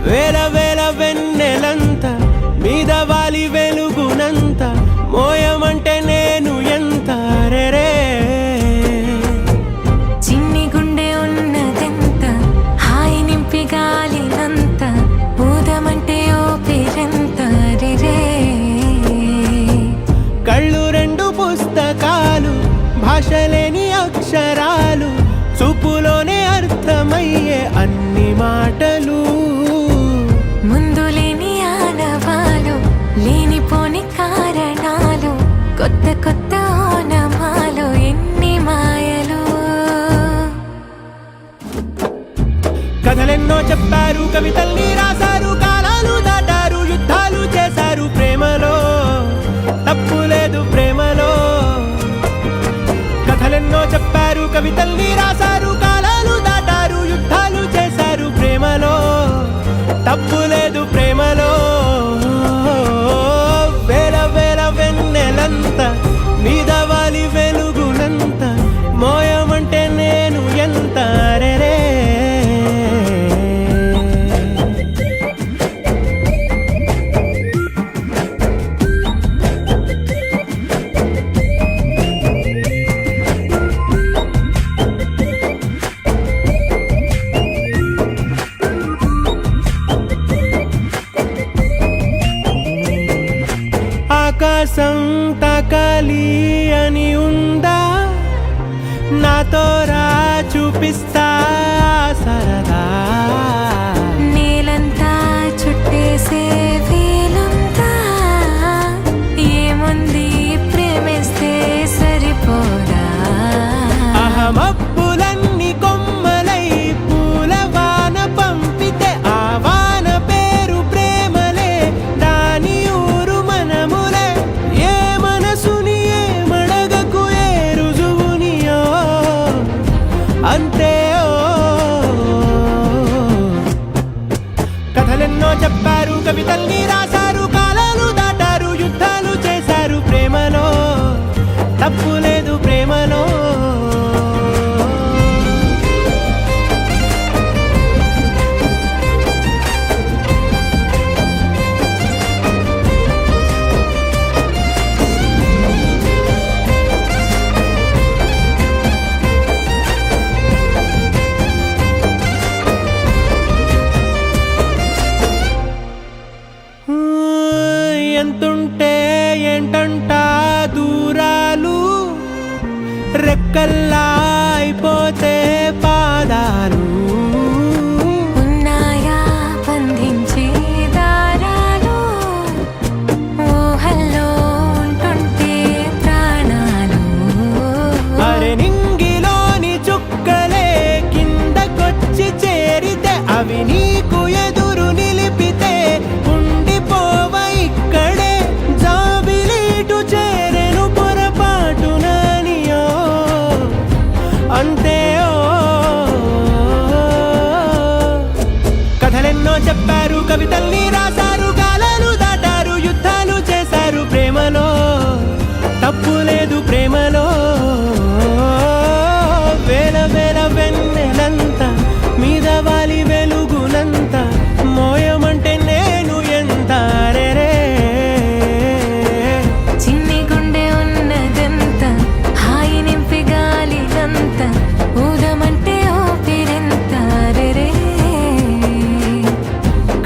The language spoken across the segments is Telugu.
వేల వేల వెన్నెలంత మీద వాలి వెలుగునంత మోయమంటే నేను ఎంత రే చిన్ని గుండె ఉన్నదెంత హాయి నింపి గాలినంత ఊదమంటే ఓపిరెంత రే కళ్ళు రెండు పుస్తకాలు భాషలేని అక్షరాలు చూపులోనే అర్థమయ్యే అన్ని మాటలు ముందు లేని ఆనవాలు లేనిపోని కారణాలు కొత్త కొత్త ఓనమాలు ఎన్ని మాయలు కథలెన్నో చెప్పారు కవితల్ని రాశారు కాలాలు దాటారు యుద్ధాలు చేశారు ప్రేమలో తప్పు లేదు ప్రేమలో కథలెన్నో చెప్పారు కవితల్ని రాశారు కాలాలు దాటారు యుద్ధాలు చేశారు ప్రేమలో తప్పు లేదు ప్రేమలో వేల వేల వెన్నెలంత మీద వాలి వెలుగునంత మోయమంటే నేను ఎంత రే ఆకాశం తాకాలి అని ఉందా నాతో రా చూపిస్తా సరదా నేలంతా చుట్టేసే వీలుందా ఏముంది ప్రేమిస్తే సరిపోదా అహమప్పులన్నీ కొమ్మలై పూల వాన పంపితే ఆ వాన పేరు ప్రేమలే దాని ఊరు మనములే ఏ మనసుని ఏ మడగకు ఏ రుజువునియో అంతే కథలెన్నో చెప్పారు కవితల్ని రాశారు కాలాలు దాటారు యుద్ధాలు చేశారు ప్రేమలో తప్పు లేదు ప్రేమలో ఎంతుంటే ఏంటంట దూరాలు రెక్కల్లా అయిపోతే పాదాలు ఉన్నాయా బంధించే దారాలు ఊహల్లో ఉంటుంటే ప్రాణాలు అరే నింగిలోని చుక్కలే కిందకొచ్చి చేరితే అవి నీకు ఎదురు నిలిపితే ఉండిపోవ ఇక్కడే జాబిలీటు చేరెను పొరపాటుననియో అంతే కథలెన్నో చెప్పారు కవితల్ని రాశారు కాలాలు దాటారు యుద్ధాలు చేశారు ప్రేమలో తప్పు లేదు ప్రేమలో వేల వేల వెన్నెలంత మీద వాలి వెలుగునంత మోయమంటే నేను ఎంత రే చిన్ని గుండె ఉన్నదెంత హాయి నింపి గాలినంత ఊదమంటే ఓపిరెంత రే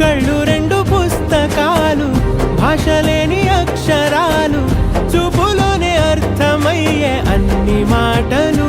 కళ్ళు రెండు పుస్తకాలు భాషలేని అక్షరాలు చూపులోనే అర్థమయ్యే అన్ని మాటలు